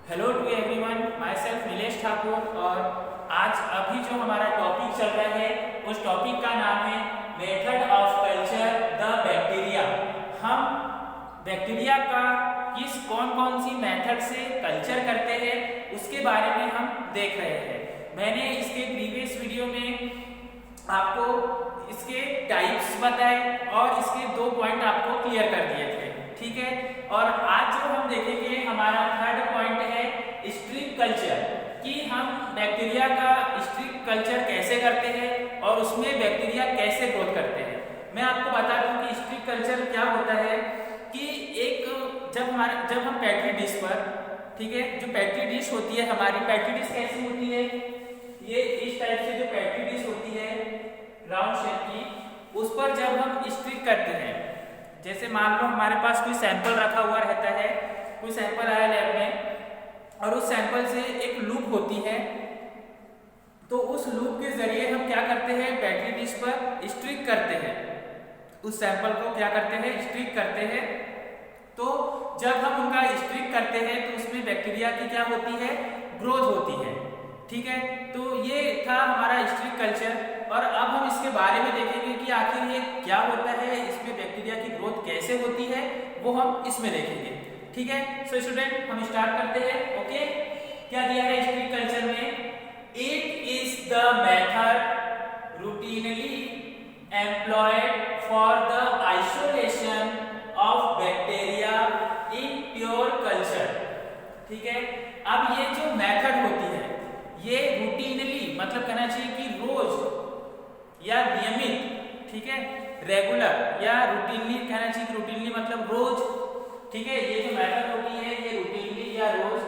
Hello to everyone, myself Nilesh Thakur. और आज अभी जो हमारा टॉपिक चल रहा है उस टॉपिक का नाम है method of culture the bacteria. हम बैक्टीरिया का कौन कौन सी मेथड से कल्चर करते हैं उसके बारे में हम देख रहे हैं। मैंने इसके प्रीवियस वीडियो में आपको इसके टाइप्स बताए और इसके 2 पॉइंट आपको क्लियर कर दिए थे, ठीक है। और आज जो हम देखेंगे हमारा थर्ड पॉइंट है स्ट्रिप कल्चर, कि हम बैक्टीरिया का स्ट्रिप कल्चर कैसे करते हैं और उसमें बैक्टीरिया कैसे ग्रोथ करते हैं। मैं आपको बता दूं कि स्ट्रिप कल्चर क्या होता है कि जब हम पेट्री डिश पर, ठीक है, जो पेट्री डिश होती है हमारी, पेट्री डिश कैसी होती है, ये इस टाइप से जो पेट्री डिश होती है राउंड शेप की, उस पर जब हम स्ट्रिप करते हैं, जैसे मान लो हमारे पास कोई सैंपल रखा हुआ रहता है, कोई सैंपल आया लैब में और उस सैंपल से एक लूप होती है, तो उस लूप के जरिए हम क्या करते हैं, पेट्री डिश पर स्ट्रिक करते हैं, उस सैंपल को क्या करते हैं, स्ट्रिक करते हैं। तो जब हम उनका स्ट्रिक करते हैं तो उसमें बैक्टीरिया की क्या होती है, ग्रोथ होती है, ठीक है। तो ये था हमारा स्ट्रिक कल्चर। और अब हम इसके बारे में देखेंगे कि आखिर ये क्या होता है, इसमें बैक्टीरिया की ग्रोथ कैसे होती है, वो हम इसमें देखेंगे, ठीक है। सो स्टूडेंट, हम स्टार्ट करते हैं। ओके, क्या दिया है स्ट्रिक कल्चर में, it is the method routinely employed for the isolation of bacteria in pure culture, ठीक है। अब ये जो मेथड होती है ये रूटीनली, मतलब कहना चाहिए कि रोज या नियमित, ठीक है, रेगुलर या रूटीनली कहना चाहिए, रूटीनली मतलब रोज, ठीक है। ये जो मेथड होती है ये रूटीनली या रोज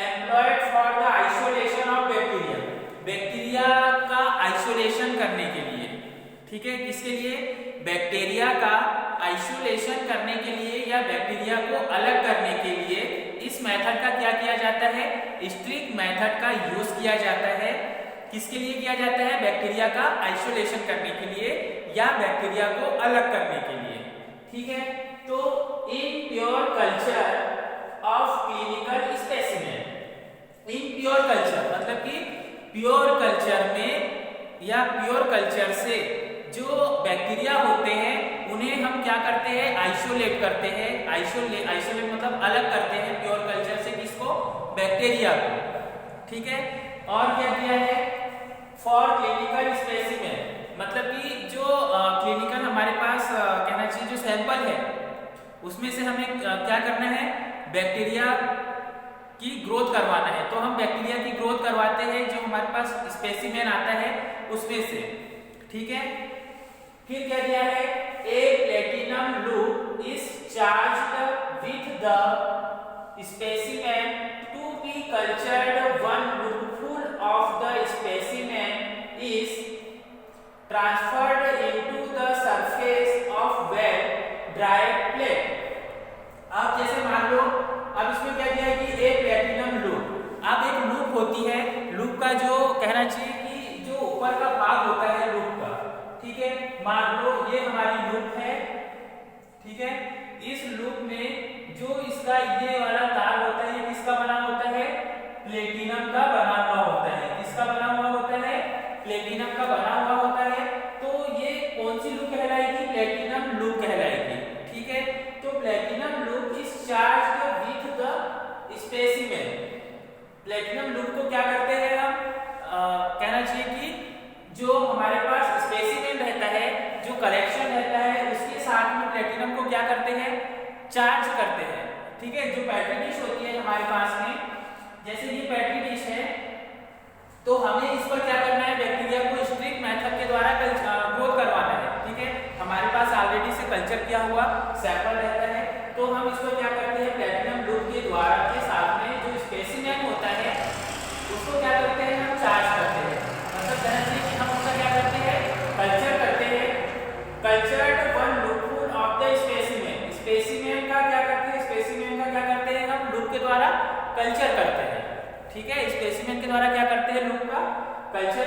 employed for the isolation of bacteria, bacteria का आइसोलेशन करने के लिए, ठीक है। किसके लिए, बैक्टीरिया का आइसोलेशन करने के लिए या बैक्टीरिया को अलग करने के लिए इस मेथड का क्या किया जाता है, स्ट्रिक मेथड का यूज किया जाता है। किसके लिए किया जाता है, बैक्टीरिया का आइसोलेशन करने के लिए या बैक्टीरिया को अलग करने के लिए, ठीक है। तो in pure culture of clinical specimen, in pure culture मतलब कि प्योर कल्चर में या प्योर कल्चर से जो बैक्टीरिया होते हैं उन्हें हम क्या करते हैं, आइसोलेट करते हैं। आइसोलेट मतलब अलग करते हैं प्योर कल्चर से, किसको, बैक्टीरिया को, ठीक है। और क्या किया है, फॉर क्लिनिकल स्पेसिमेन मतलब कि जो क्लिनिकल हमारे पास कहना चाहिए जो सैंपल है उसमें से हमें क्या करना है, बैक्टीरिया की ग्रोथ करवाना है। तो हम बैक्टीरिया की ग्रोथ करवाते हैं जो हमारे पास स्पेसिमेन आता है उसमें से, ठीक है। फिर क्या दिया है, a platinum loop is charged with the specimen to be cultured, one loopful of the specimen is transferred into the surface of wet dried plate। अब जैसे मान लो, अब इसमें क्या दिया है कि ए प्लेटिनम लूप, अब एक लूप होती है, लूप का जो कहना चाहिए कि जो ऊपर का भाग होता है लूप का, ठीक है। मान लो ये हमारी लूप है, ठीक है। इस लूप में जो इसका ये वाला तार होता है ये किसका बना होता है, प्लेटिनम का बना हुआ होता है। किसका बना हुआ होता है, प्लेटिनम का बना हुआ होता है। तो ये कौन सी लूप कहलाएगी, प्लेटिनम लूप कहलाएगी, ठीक है। तो platinum loop is charged with the specimen, platinum loop को क्या करते हैं हम, कहना चाहिए कि जो हमारे पास स्पेसिमेन रहता है, जो कलेक्शन रहता है, उसके साथ में प्लेटिनम को क्या करते हैं, चार्ज करते हैं, ठीक है। जो पेट्री डिश होती है हमारे पास में, जैसे ये पेट्री डिश है, तो हमें इस पर क्या करना है, बैक्टीरिया को स्ट्रिक मेथड के द्वारा ग्रोथ करवाना है, ठीक है। हमारे पास ऑलरेडी से कल्चर किया हुआ सैंपल रहता है, तो हम इसको क्या करते हैं, प्लेटिनम लूप के द्वारा के साथ में जो स्पेसिमेन होता है उसको क्या करते हैं, हम चार्ज करते हैं। मतलब कहना चाहिए कि हम उसका क्या करते हैं, कल्चर करते हैं। Cultured one loopful of the specimen, specimen का क्या करते हैं, स्पेसिमेन का क्या करते हैं, हम लूप के द्वारा कल्चर करते हैं, ठीक है। स्पेसिमेन के द्वारा क्या करते हैं, लूप का कल्चर,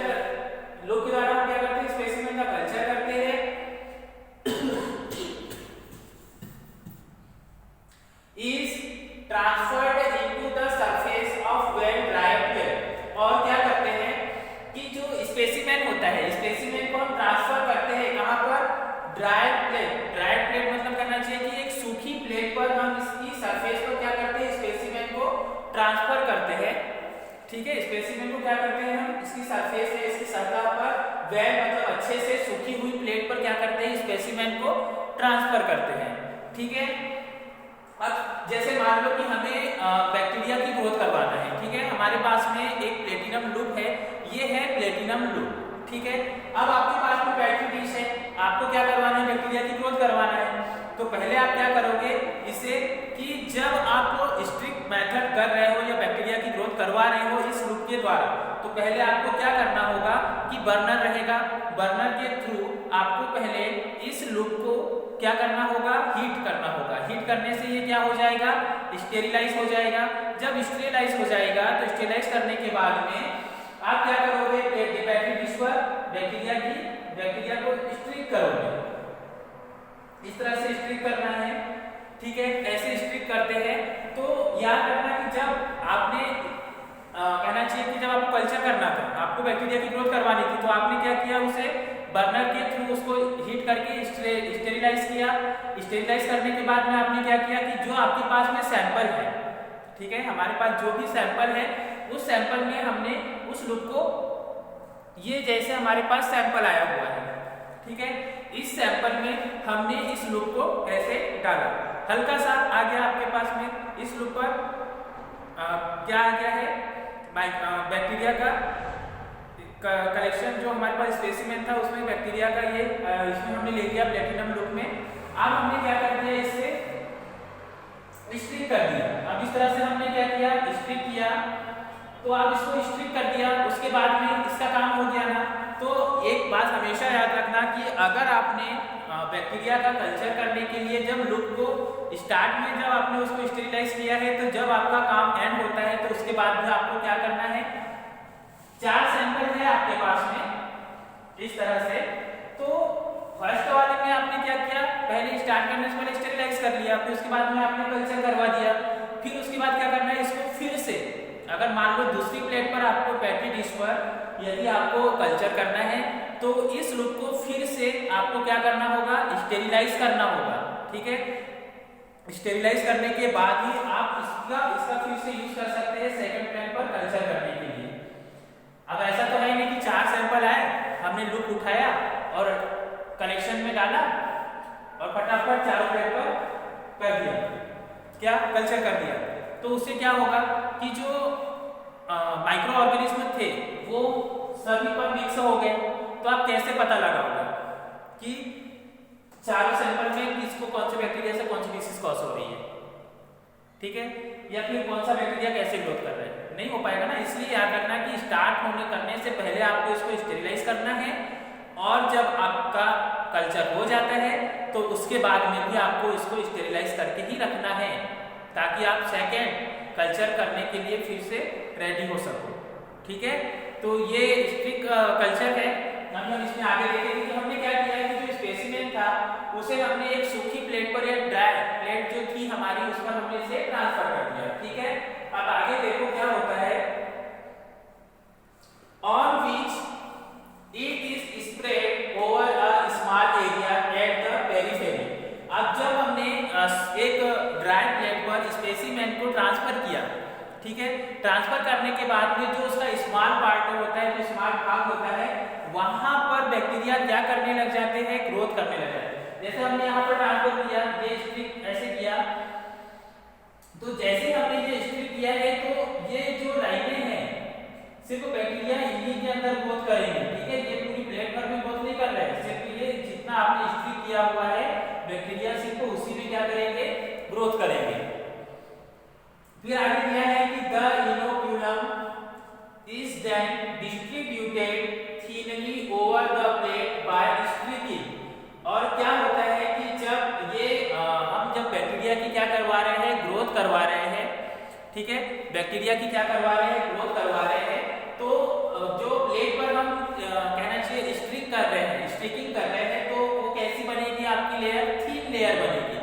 लूप के द्वारा हम क्या करते हैं, स्पेसिमेन का कल्चर करते हैं। Is transferred into the surface transfer करते हैं, ठीक है। स्पेसिमेन को क्या करते हैं हम, इसकी सरफेस है, इसकी सतह पर वेल मतलब अच्छे से सूखी हुई प्लेट पर क्या करते हैं, स्पेसिमेन को ट्रांसफर करते हैं, ठीक है। अब जैसे मान लो कि हमें बैक्टीरिया की ग्रोथ करवाना है, ठीक है। हमारे पास में एक प्लेटिनम लूप है, ये है प्लेटिनम लूप, ठीक है। अब आपके पास में पेट्री डिश है, आपको क्या करवाना है, बैक्टीरिया की ग्रोथ करवाना है। तो पहले आप क्या करोगे इसे कि जब आप स्ट्रिक्ट मेथड कर रहे हो या बैक्टीरिया की ग्रोथ करवा रहे हो इस लूप के द्वारा, तो पहले आपको क्या करना होगा कि बर्नर रहेगा, बर्नर के थ्रू आपको पहले इस लूप को क्या करना होगा, हीट करना होगा। हीट करने से ये क्या हो जाएगा, स्टेरिलाइज हो जाएगा। जब स्टेरिलाइज हो जाएगा तो स्टेरिलाइज करने के बाद में आप क्या करोगे, पेट्री डिश पर बैक्टीरिया को स्ट्रिक करोगे, इस तरह से स्ट्रिक करना है, ठीक है। ऐसे स्ट्रिक करते हैं तो याद रखना कि जब आपने कहना चाहिए कि जब आपको कल्चर करना था, आपको बैक्टीरिया की ग्रोथ करवानी थी, तो आपने क्या किया, उसे बर्नर के थ्रू उसको हीट करके स्टेरिलाइज किया। स्टेरिलाइज करने के बाद में आपने क्या किया कि जो आपके पास में सैंपल है, ठीक है, हमारे पास जो भी सैंपल है उस सैंपल में हमने उस लूप को, ये जैसे हमारे पास सैंपल आया हुआ है, ठीक है, इस सैंपल में हमने इस लूप को ऐसे डाला, हल्का सा आ गया आपके पास में इस लूप पर क्या आ गया है, बैक्टीरिया का कलेक्शन जो हमारे पास स्पेसिमेन था उसमें बैक्टीरिया का ये इसमें हमने ले लिया प्लेटिनम लूप में। अब हमने क्या कर दिया, इससे स्ट्रिक कर दिया। अब इस तरह से हमने क्या किया, स्ट्रिक किया, तो आप इसको स्ट्रिक कर दिया, उसके बाद में इसका काम हो गया ना। तो एक बात हमेशा याद रखना कि अगर आपने बैक्टीरिया का कल्चर करने के लिए जब लूप को स्टार्ट में जब आपने उसको स्टेरिलाइज किया है, तो जब आपका काम एंड होता है तो उसके बाद में आपको क्या करना है, 4 सैंपल है आपके पास में इस तरह से। तो फर्स्ट वाले में आपने क्या किया, पहले स्टार्ट करने से पहले स्टेरिलाइज कर लिया, फिर उसके बाद में आपने कल्चर करवा दिया। फिर उसके बाद क्या करना है, इसको फिर से अगर मान लो दूसरी प्लेट पर आपको पेट्री डिश पर यदि आपको कल्चर करना है तो इस लूप को फिर से आपको क्या करना होगा, स्टेरिलाइज करना होगा, ठीक है। स्टेरिलाइज करने के बाद ही आप इसका फिर से यूज कर सकते हैं सेकंड प्लेट पर कल्चर करने के लिए। अब ऐसा तो है नहीं कि 4 सैंपल आए, हमने लूप उठाया और कलेक्शन में डाला और फटाफट चारों प्लेट पर कर दिया, क्या कल्चर कर दिया। तो उससे क्या होगा कि जो माइक्रो ऑर्गेनिज्म थे वो सभी पर मिक्स हो गए। तो आप कैसे पता लगाओगे कि चारों सैंपल में किसको कौन से बैक्टीरिया से कौन सी डिसीज कॉज हो रही है, ठीक है, या फिर कौन सा बैक्टीरिया कैसे ग्रोथ कर रहा है, नहीं हो पाएगा ना। इसलिए याद रखना कि स्टार्ट करने से पहले आपको इसको स्टेरिलाइज करना है और जब आपका कल्चर हो जाता है तो उसके बाद में भी आपको इसको स्टेरिलाइज करके ही रखना है ताकि आप सेकेंड कल्चर करने के लिए फिर से रेडी हो सको, ठीक है। तो ये स्ट्रिक कल्चर है। हम इसमें आगे देखेंगे कि हमने क्या किया है कि जो स्पेसिमेन था उसे हमने एक सूखी प्लेट पर या ड्राई प्लेट जो थी हमारी उस पर हमने इसे ट्रांसफर कर दिया, ठीक है। अब आगे देखो क्या होता है, on which it is spread over a small area at the periphery. अब जब हमने एक ड्राई प्लेट पर स्पेसिमेन को ट्रांसफर किया, ठीक है, ट्रांसफर करने के बाद में जो उसका स्मॉल पार्ट होता है, जो स्मॉल भाग होता है, वहां पर बैक्टीरिया क्या करने लग जाते हैं, ग्रोथ करने लग जाते हैं। जैसे हमने यहाँ पर ट्रांसफर किया, ये स्ट्रिक ऐसे किया, तो जैसे हमने ये स्ट्रिक किया है तो ये जो लाइनें हैं सिर्फ बैक्टीरिया इन्हीं के अंदर ग्रोथ करेंगे, ठीक है। ये पूरी प्लेट पर में ग्रोथ नहीं कर रहे हैं, सिर्फ ये जितना आपने स्ट्रिक किया हुआ है बैक्टीरिया सिर्फ उसी में क्या करेंगे, ग्रोथ करेंगे। फिर आगे दिया है कि the inoculum is then distributed thinly over the plate by streaking. और क्या होता है कि जब ये हम जब बैक्टीरिया की क्या करवा रहे हैं, ग्रोथ करवा रहे हैं, ठीक है, बैक्टीरिया की क्या करवा रहे हैं, ग्रोथ करवा रहे हैं, तो जो प्लेट पर हम कहना चाहिए स्ट्रिक कर रहे हैं, स्ट्रिकिंग कर रहे हैं, तो वो कैसी बनेगी, आपकी लेयर थीन लेयर बनेगी।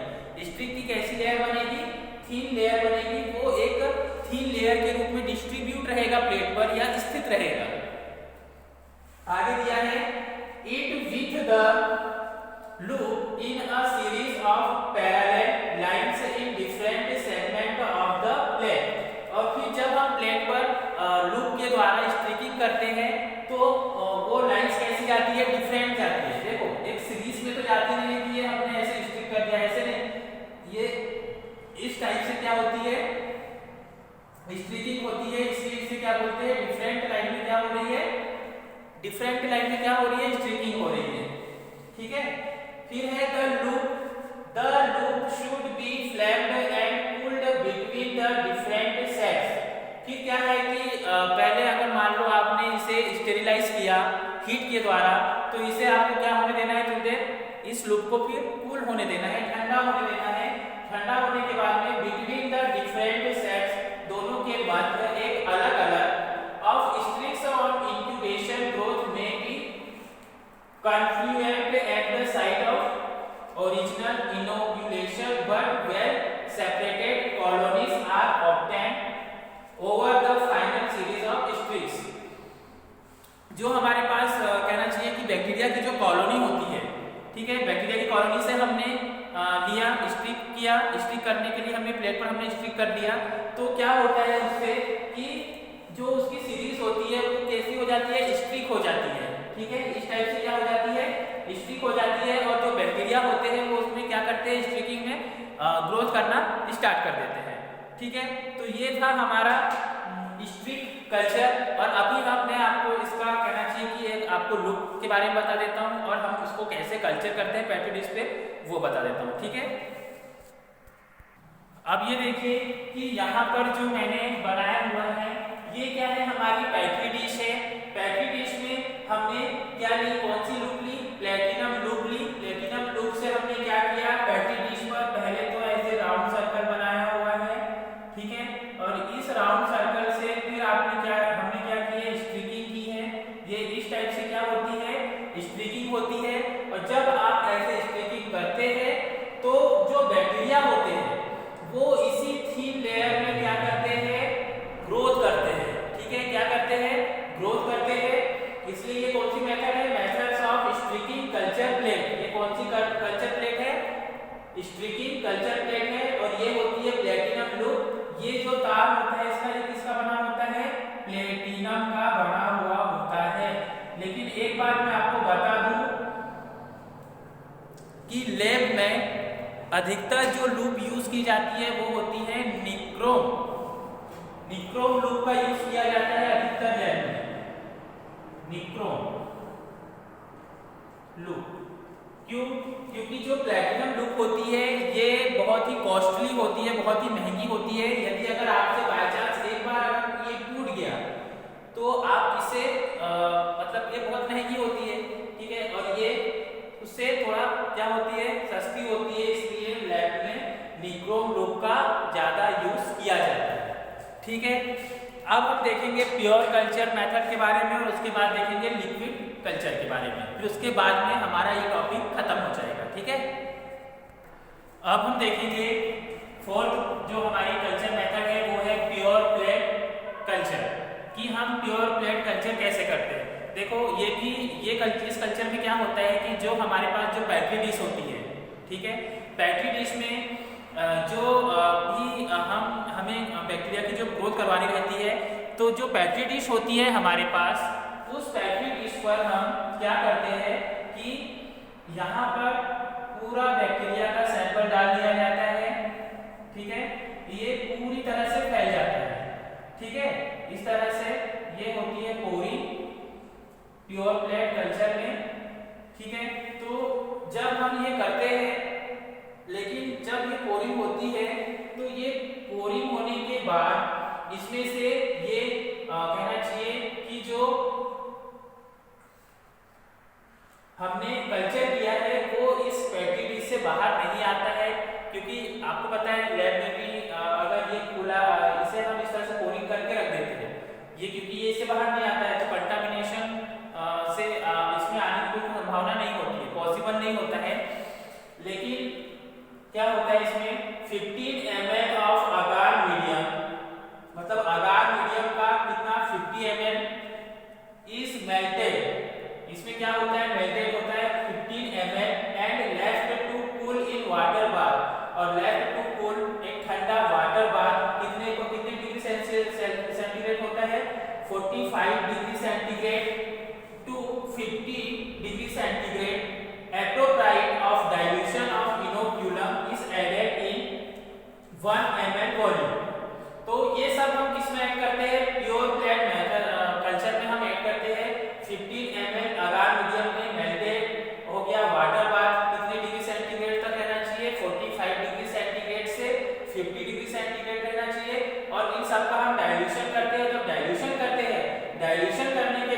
स्ट्रिक की कैसी लेयर बनेगी, थीन लेयर बनेगी। वो एक थीन लेयर के रूप में डिस्ट्रीब्यूट रहेगा प्लेट पर या स्थित रहेगा। आगे दिया है it with the loop in a series of parallel lines in different segment of the plate. और फिर स्ट्रीकिंग होती है, इसलिए इसे क्या बोलते हैं, डिफरेंट लाइन में क्या हो रही है, डिफरेंट लाइन में क्या हो रही है, स्ट्रीकिंग हो रही है। ठीक है, फिर है the loop should be flapped and cooled between the different sets. फिर क्या है कि पहले अगर मान लो आपने इसे स्टेरिलाइज किया हीट के द्वारा, तो इसे आपको क्या होने देना है, थोड़ी देर इस लूप को फिर कूल होने देना है, ठंडा होने देना है। ठंडा होने के बाद में बिटवीन द डिफरेंट सेट्स, दोनों के मध्य एक अलग अलग ऑफ स्ट्रिक्स ऑन इंक्यूबेशन ग्रोथ में B confluent at the site of original inoculation, but well separated colonies are obtained over the final series of streaks। जो हमारे पास कहना चाहिए कि बैक्टीरिया की जो कॉलोनी होती है, ठीक है, बैक्टीरिया की कॉलोनी से हमने लिया स्ट्रिक किया, स्ट्रिक करने के लिए हमने प्लेट पर हमने स्ट्रिक कर दिया, तो क्या होता है उससे कि जो उसकी सीरीज होती है वो कैसी हो जाती है, स्ट्रिक हो जाती है। ठीक है, इस टाइप से क्या हो जाती है, स्ट्रिक हो जाती है। और जो बैक्टीरिया होते हैं वो उसमें क्या करते हैं, स्ट्रिकिंग में ग्रोथ करना स्टार्ट कर देते हैं। ठीक है, तो ये था हमारा स्ट्रिक कल्चर। और अभी मैं आपको इसका कहना चाहिए कि एक आपको लुक के बारे में बता देता हूँ और हम उसको कैसे कल्चर करते हैं पेट्री डिश पे, वो बता देता हूँ। ठीक है, अब ये देखिए कि यहाँ पर जो मैंने बनाया हुआ है ये क्या है, हमारी पेट्री डिश है। पेट्री डिश में हमने क्या ली, कौन सी लूप ली, प्लेटिनम लूप ली। प्लेटिनम लूप से हमने क्या किया, पेट्री डिश पर पहले तो ऐसे राउंड सर्कल बनाया हुआ है। ठीक है, और इस राउंड सर्कल से फिर हमने क्या किया, स्ट्रिकिंग की है। ये इस टाइप से क्या होती है, स्ट्रिकिंग होती है। और जब आप ऐसे स्ट्रिकिंग करते हैं तो जो बैक्टीरिया होते हैं वो इसी थीन लेयर में क्या करते हैं, ग्रोथ करते हैं। ठीक है, क्या करते हैं, ग्रोथ करते हैं। इसलिए ये कौन सी मेथड है, methods of striking culture plate. ये कौन सी कल्चर प्लेट है, स्ट्रिकिंग कल्चर प्लेट है। और ये होती है प्लेटिनम लूप। ये जो तार होता है इसका, ये किसका बना होता है, प्लेटिनम का बना हुआ होता है। लेकिन एक बात मैं आपको बता दूं कि लैब में अधिकतर जो लूप यूज की जाती है वो होती है निक्रोम। निक्रोम लूप का यूज किया जाता है अधिकतर लैब में, निक्रोम लूप। क्यों, क्योंकि जो प्लैटिनम लूप होती है ये बहुत ही कॉस्टली होती है, बहुत ही महंगी होती है। यदि अगर आपसे बाय चांस एक बार अगर ये टूट गया तो आप इसे मतलब ये बहुत महंगी होती है। ठीक है, और ये उससे थोड़ा क्या होती है, सस्ती होती है। इसलिए लैब में निक्रोम लूप का ज्यादा यूज किया जाता है। ठीक है, अब हम देखेंगे प्योर कल्चर मेथड के बारे में और उसके बाद देखेंगे लिक्विड कल्चर के बारे में। फिर उसके बाद में हमारा ये टॉपिक खत्म हो जाएगा। ठीक है, अब हम देखेंगे फोर्थ जो हमारी कल्चर मेथड है वो है प्योर प्लेट कल्चर, कि हम प्योर प्लेट कल्चर कैसे करते हैं। देखो इस कल्चर में क्या होता है कि जो हमारे पास जो पेट्री डिश होती है, ठीक है, पेट्री डिश में जो भी हमें बैक्टीरिया की जो ग्रोथ करवानी रहती है, तो जो पेट्री डिश होती है हमारे पास, उस पेट्री डिश पर हम क्या करते हैं कि यहाँ पर पूरा बैक्टीरिया का सैंपल डाल दिया जाता है। ठीक है, ये पूरी तरह से फैल जाता है। ठीक है, इस तरह से ये होती है पोरिंग प्योर प्लेट कल्चर में। ठीक है, तो जब हम ये करते हैं, लेकिन जब ये पोरिंग होती है तो ये पोरिंग होने के बाद इसमें से ये कहना चाहिए कि जो हमने कल्चर किया है वो इस पेट्री डिश से बाहर नहीं आता है। क्योंकि आपको पता है लैब में भी अगर ये खुला, इसे हम इस तरह से पोरिंग करके रख देते हैं, ये क्योंकि ये इससे बाहर नहीं आता है तो कंटामिनेशन से इसमें आने की कोई संभावना नहीं होती है, पॉसिबल नहीं होता है। लेकिन क्या होता है इसमें 15 ml ऑफ अगार मीडियम, मतलब अगार मीडियम का कितना 50 ml इज मेल्टेड। इसमें क्या होता है, मेल्टेड होता है 15 ml and left to cool in water bath. और लेफ्ट टू कूल एक ठंडा वाटर बाथ कितने डिग्री सेंटीग्रेड होता है, 45 degree centigrade to 50 degree centigrade. Appropriate of dilution of inoculum is added in 1 ml volume. तो ये सब हम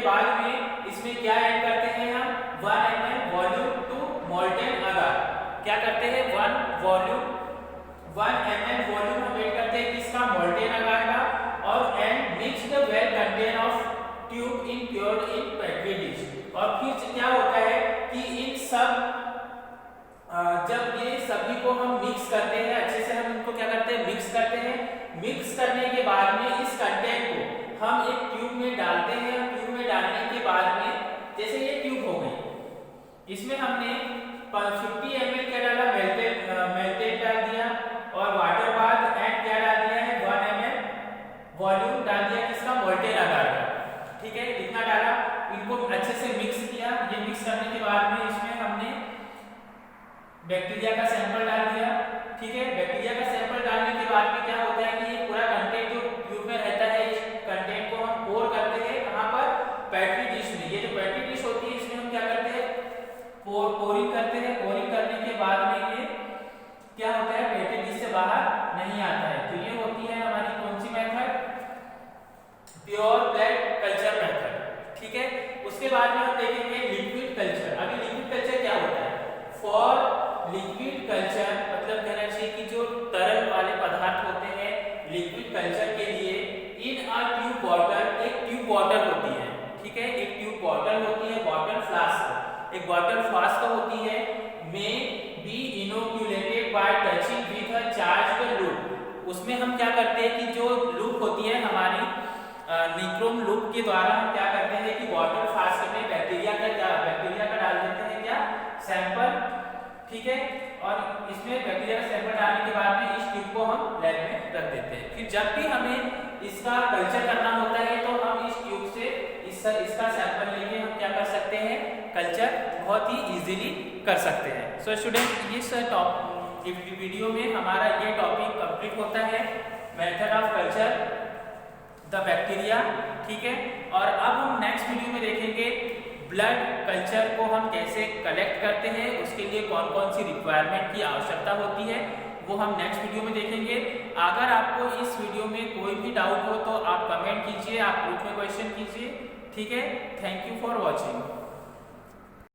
बाद में इसमें क्या ऐड करते हैं हम 1 ml वॉल्यूम टू मोल्टेन अगार। क्या करते हैं 1 ml वॉल्यूम हम ऐड करते हैं किसका मोल्टेन अगार का और and mixed well content of tube in poured in petri dish. और फिर क्या होता है कि इन सब जब ये सभी को हम मिक्स करते हैं अच्छे से, हम इनको क्या करते हैं मिक्स करते हैं। मिक्स करने के बाद में इस कंटेंट को हम एक ट्यूब में डालते हैं। ट्यूब में डालने के बाद में जैसे ये ट्यूब हो गई, इसमें हमने 50 ml क्या डाला मेल्टेड डाल दिया और वाटर बाद एंड क्या डाल दिया है 1 ml वॉल्यूम डाल दिया किसका मोल्टेन अगार का। ठीक है, इतना डाला, इनको अच्छे से मिक्स किया। ये मिक्स करने के बाद में इसमें हमने बैक्टीरिया का सैंपल डाल दिया। ठीक है, बैक्टीरिया का सैंपल डालने के बाद में क्या होता है कि ये पूरा कंटेंट जो ट्यूब में रहता है इस कंटेंट को हम पोर करते हैं कहां पर पेट्री डिश में। ये जो पेट्री डिश होती है इसमें हम क्या करते हैं पोरिंग करते हैं। पोरिंग करने के बाद में ये क्या होता है पेट्री डिश से बाहर नहीं आता है। तो ये होती है हमारी कौन सी method pure blood culture method. ठीक है, उसके बाद में हम देखेंगे लिक्विड कल्चर। अभी लिक्विड कल्चर क्या होता है फॉर लिक्विड कल्चर मतलब कहना चाहिए कि जो तरल वाले पदार्थ होते हैं लिक्विड कल्चर के लिए इन अ ट्यूब बॉटल, एक ट्यूब बॉटल होती है। ठीक है, एक ट्यूब बॉटल होती है, बॉटल फ्लास्क, एक बॉटल फ्लास्क होती है may be inoculated by touching with a charged loop. उसमें हम क्या करते हैं कि जो लूप होती है हमारी निक्रोम लूप के द्वारा हम क्या करते हैं कि बॉटल फ्लास्क में बैक्टीरिया का डाल देते हैं क्या सैंपल। ठीक है, और इसमें बैक्टीरिया का सैंपल डालने के बाद में इस ट्यूब को हम लैब में रख देते हैं। फिर जब भी हमें इसका कल्चर करना होता है तो हम इस ट्यूब से इसका सैंपल लेके हम क्या कर सकते हैं कल्चर बहुत ही इजीली कर सकते हैं। सो स्टूडेंट इस वीडियो में हमारा ये टॉपिक कंप्लीट होता है method of culture the bacteria. ठीक है, और अब हम नेक्स्ट वीडियो में देखेंगे ब्लड कल्चर को हम कैसे कलेक्ट करते हैं, उसके लिए कौन कौन सी रिक्वायरमेंट की आवश्यकता होती है वो हम नेक्स्ट वीडियो में देखेंगे। अगर आपको इस वीडियो में कोई भी डाउट हो तो आप कमेंट कीजिए, आप ग्रुप में क्वेश्चन कीजिए। ठीक है, थैंक यू फॉर वॉचिंग।